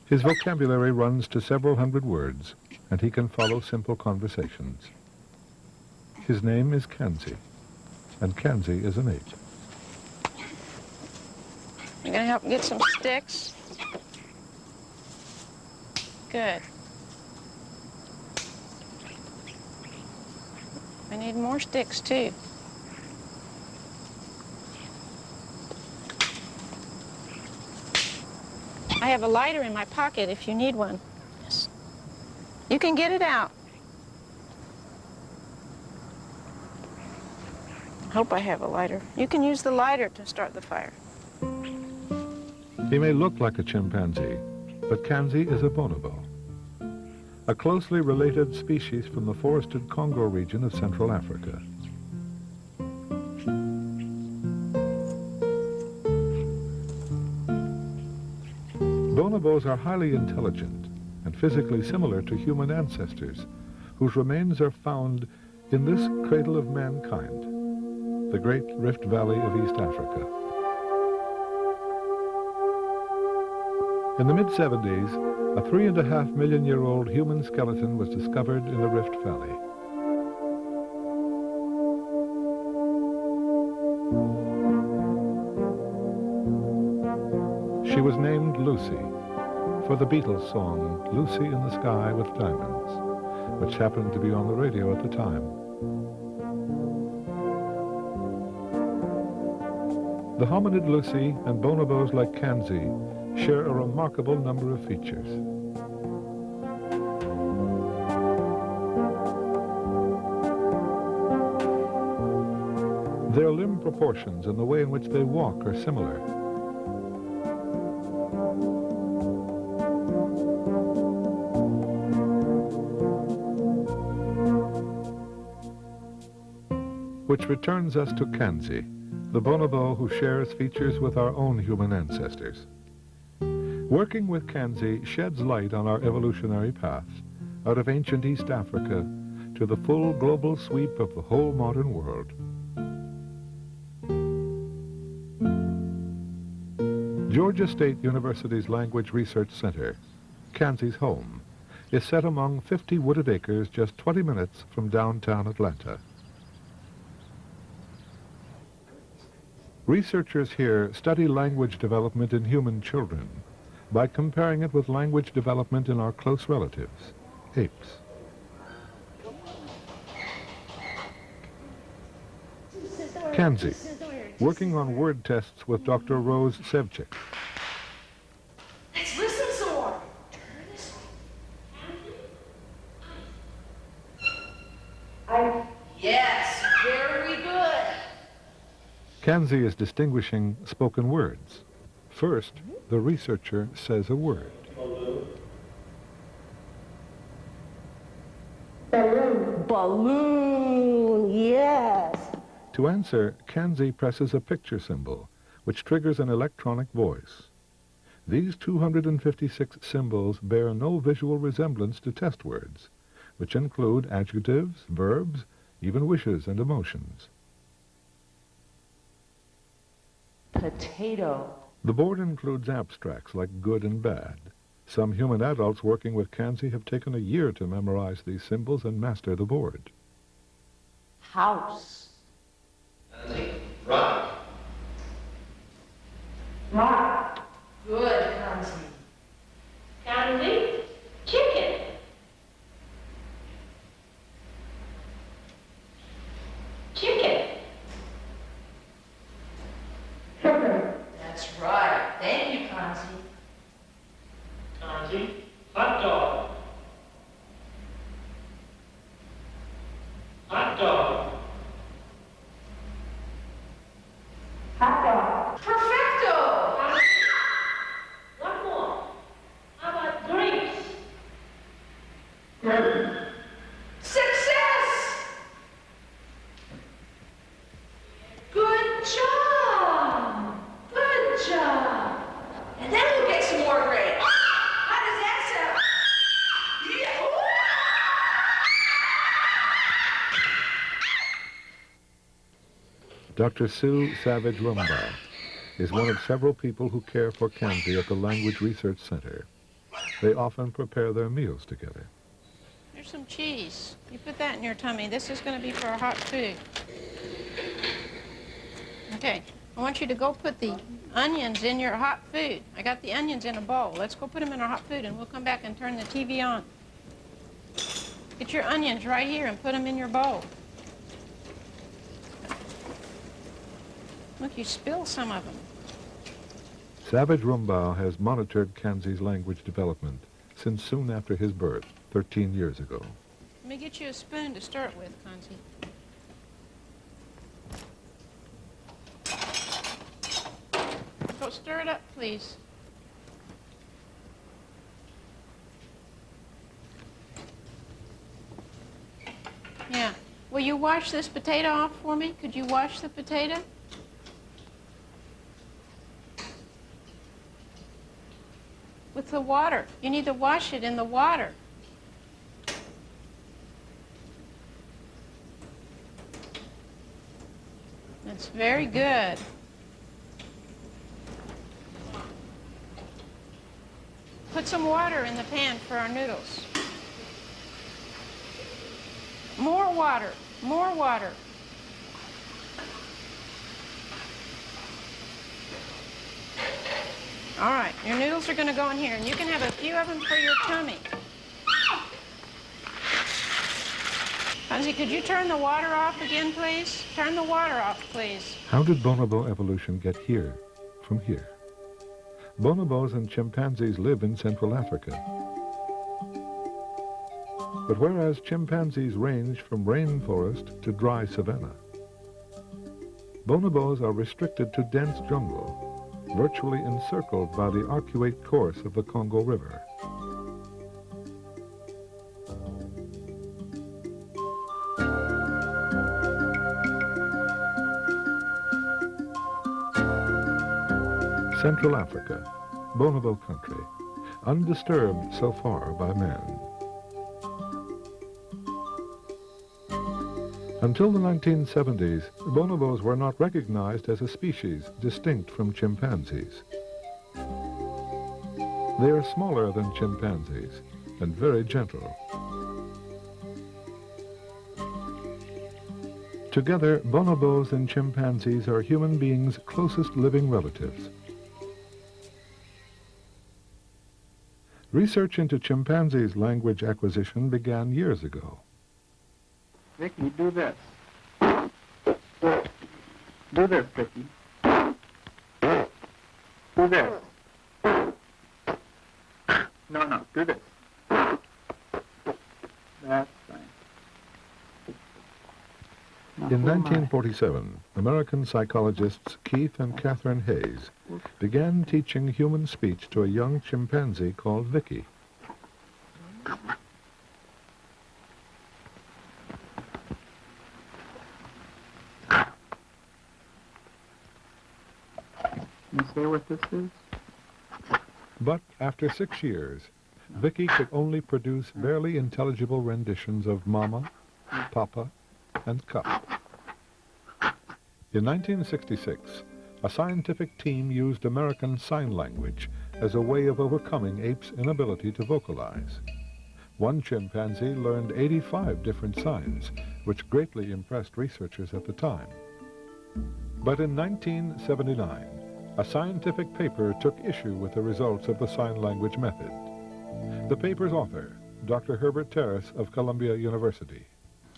His vocabulary runs to several hundred words, and he can follow simple conversations. His name is Kanzi, and Kanzi is an ape. You're going to help get some sticks? Good. I need more sticks, too. I have a lighter in my pocket if you need one. Yes. You can get it out. I hope I have a lighter. You can use the lighter to start the fire. He may look like a chimpanzee, but Kanzi is a bonobo, a closely related species from the forested Congo region of Central Africa. Bonobos are highly intelligent and physically similar to human ancestors, whose remains are found in this cradle of mankind, the Great Rift Valley of East Africa. In the mid-70s, a 3.5 million-year-old human skeleton was discovered in the Rift Valley. She was named Lucy, for the Beatles song, Lucy in the Sky with Diamonds, which happened to be on the radio at the time. The hominid Lucy and bonobos like Kanzi share a remarkable number of features. Their limb proportions and the way in which they walk are similar. Which returns us to Kanzi, the bonobo who shares features with our own human ancestors. Working with Kanzi sheds light on our evolutionary path, out of ancient East Africa to the full global sweep of the whole modern world. Georgia State University's Language Research Center, Kanzi's home, is set among 50 wooded acres just 20 minutes from downtown Atlanta. Researchers here study language development in human children by comparing it with language development in our close relatives, apes. Kanzi, working on word tests with Dr. Rose Sevchik. Let's listen some more. Yes, very good. Kanzi is distinguishing spoken words. First, the researcher says a word. Balloon. Balloon, yes. To answer, Kanzi presses a picture symbol, which triggers an electronic voice. These 256 symbols bear no visual resemblance to test words, which include adjectives, verbs, even wishes and emotions. Potato. The board includes abstracts like good and bad. Some human adults working with Kanzi have taken a year to memorize these symbols and master the board. House. Rock. Rock. Good, Kanzi. Kanzi. Chicken. Chicken. That's right. Thank you, Kanzi. Kanzi, hot dog. Hot dog. Hot dog. Perfecto. One more. How about grapes? Success. Good job. Good job. And then we'll get some more grapes. How does that sound? Yeah. Dr. Sue Savage Rumbaugh is one of several people who care for Kanzi at the Language Research Center. They often prepare their meals together. Here's some cheese. You put that in your tummy. This is going to be for hot food. Okay, I want you to go put the onions in your hot food. I got the onions in a bowl. Let's go put them in our hot food, and we'll come back and turn the TV on. Get your onions right here and put them in your bowl. Look, you spilled some of them. Savage Rumbaugh has monitored Kanzi's language development since soon after his birth, 13 years ago. Let me get you a spoon to start with, Kanzi. Go stir it up, please. Yeah. Will you wash this potato off for me? Could you wash the potato? With the water. You need to wash it in the water. That's very good. Put some water in the pan for our noodles. More water, more water. All right, your noodles are going to go in here, and you can have a few of them for your tummy. Kanzi, could you turn the water off again, please? Turn the water off, please. How did bonobo evolution get here from here? Bonobos and chimpanzees live in Central Africa. But whereas chimpanzees range from rainforest to dry savanna, bonobos are restricted to dense jungle, virtually encircled by the arcuate course of the Congo River. Central Africa, bonobo country, undisturbed so far by man. Until the 1970s, bonobos were not recognized as a species distinct from chimpanzees. They are smaller than chimpanzees and very gentle. Together, bonobos and chimpanzees are human beings' closest living relatives. Research into chimpanzees' language acquisition began years ago. Ricky, do this. Do this, Ricky. Do this. No, do this. That's fine. In 1947, American psychologists Keith and Catherine Hayes began teaching human speech to a young chimpanzee called Vicky. Can you say what this is? But after 6 years, Vicky could only produce barely intelligible renditions of Mama, Papa, and Cup. In 1966, a scientific team used American Sign Language as a way of overcoming apes' inability to vocalize. One chimpanzee learned 85 different signs, which greatly impressed researchers at the time. But in 1979, a scientific paper took issue with the results of the sign language method. The paper's author, Dr. Herbert Terrace of Columbia University.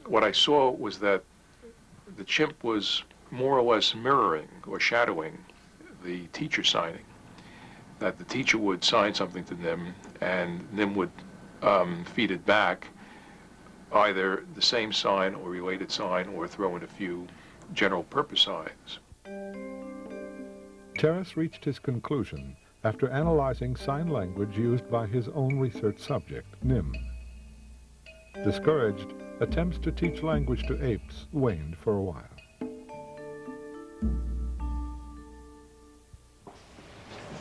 What I saw was that the chimp was more or less mirroring or shadowing the teacher signing, that the teacher would sign something to them and Nim would feed it back, either the same sign or related sign, or throw in a few general purpose signs. Terrace reached his conclusion after analyzing sign language used by his own research subject, Nim. Discouraged, attempts to teach language to apes waned for a while.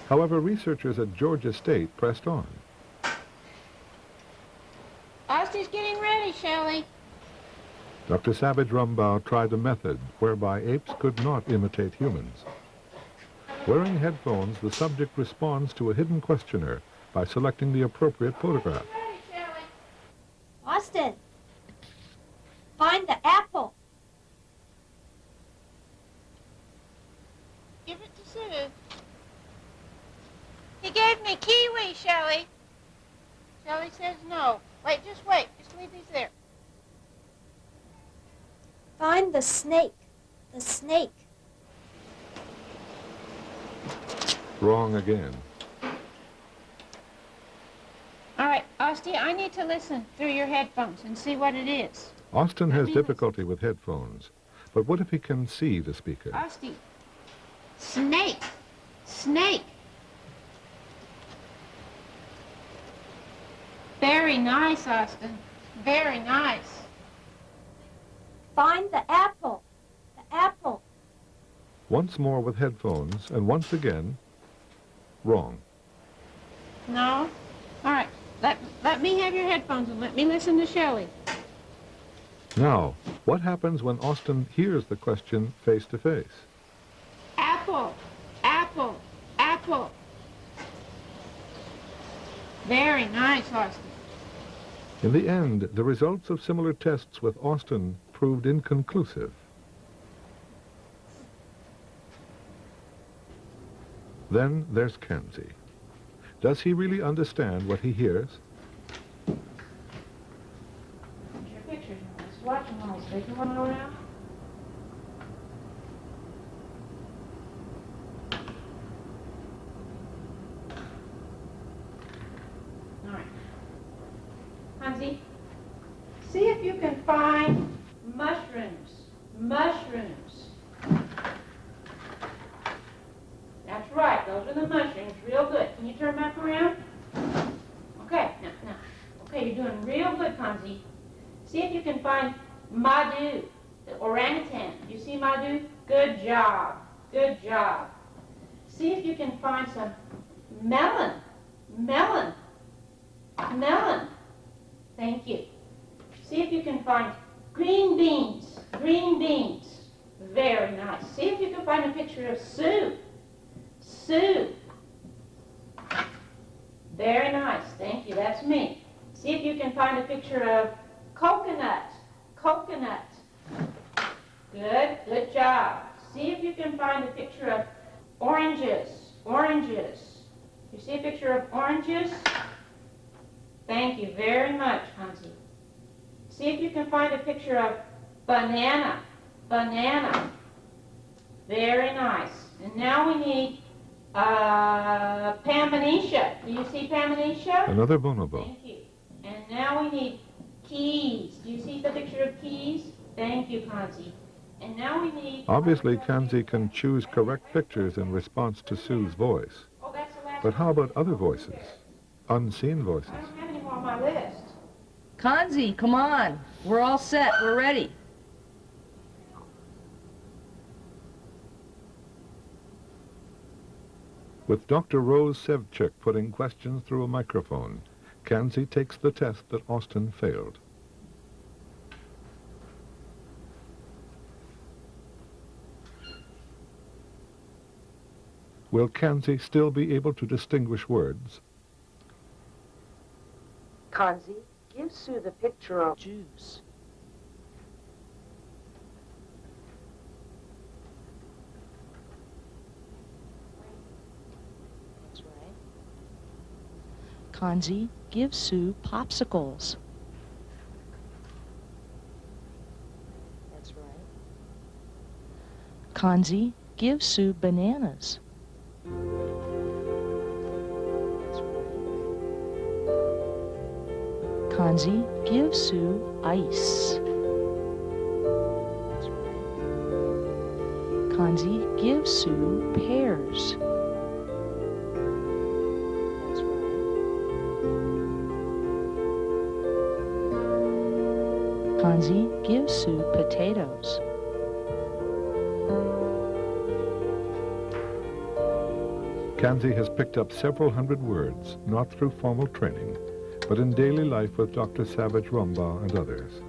However, researchers at Georgia State pressed on. Osty's getting ready, Shelley. Dr. Savage Rumbaugh tried a method whereby apes could not imitate humans. Wearing headphones, the subject responds to a hidden questioner by selecting the appropriate photograph. Austin, find the apple. Give it to Sue. He gave me kiwi, Shelley. Shelley says no. Wait, just wait. Just leave these there. Find the snake. The snake. Wrong again. All right, Austin, I need to listen through your headphones and see what it is. Austin has difficulty with headphones, but what if he can see the speaker? Austin, snake, snake. Very nice, Austin. Very nice. Find the apple. The apple. Once more with headphones, and once again, wrong. No? All right, let me have your headphones and let me listen to Shelley. Now, what happens when Austin hears the question face to face? Apple, apple, apple. Very nice, Austin. In the end, the results of similar tests with Austin proved inconclusive. Then there's Kenzie. Does he really understand what he hears? Your pictures, let's watch them all. So you want to go around? All right. Hansi, see if you can find mushrooms. Mushrooms. That's right, those are the mushrooms, real good. Can you turn back around? Okay, now. Okay, you're doing real good, Kanzi. See if you can find Madhu, the orangutan. You see Madhu? Good job, good job. See if you can find some melon, melon, melon. Thank you. See if you can find green beans, green beans. Very nice. See if you can find a picture of Sue. Sue. Very nice. Thank you. That's me. See if you can find a picture of coconut. Coconut. Good. Good job. See if you can find a picture of oranges. Oranges. You see a picture of oranges? Thank you very much, Hansi. See if you can find a picture of banana. Banana. Very nice. And now we need Pamanitia. Do you see Pamanitia? Another bonobo. Thank you. And now we need keys. Do you see the picture of keys? Thank you, Kanzi. And now we need... Obviously, Kanzi can choose correct pictures in response to Sue's voice. Oh, that's the last But how one. about other voices? Unseen voices. I don't have any more on my list. Kanzi, come on. We're all set. We're ready. With Dr. Rose Sevchik putting questions through a microphone, Kanzi takes the test that Austin failed. Will Kanzi still be able to distinguish words? Kanzi, give Sue the picture of juice. That's right. Kanzi, give Sue popsicles. That's right. Kanzi, give Sue bananas. That's right. Kanzi, give Sue ice. That's right. Kanzi, give Sue pears. That's right. Kanzi, give Sue potatoes. Kanzi has picked up several hundred words, not through formal training, but in daily life with Dr. Savage Rumbaugh and others.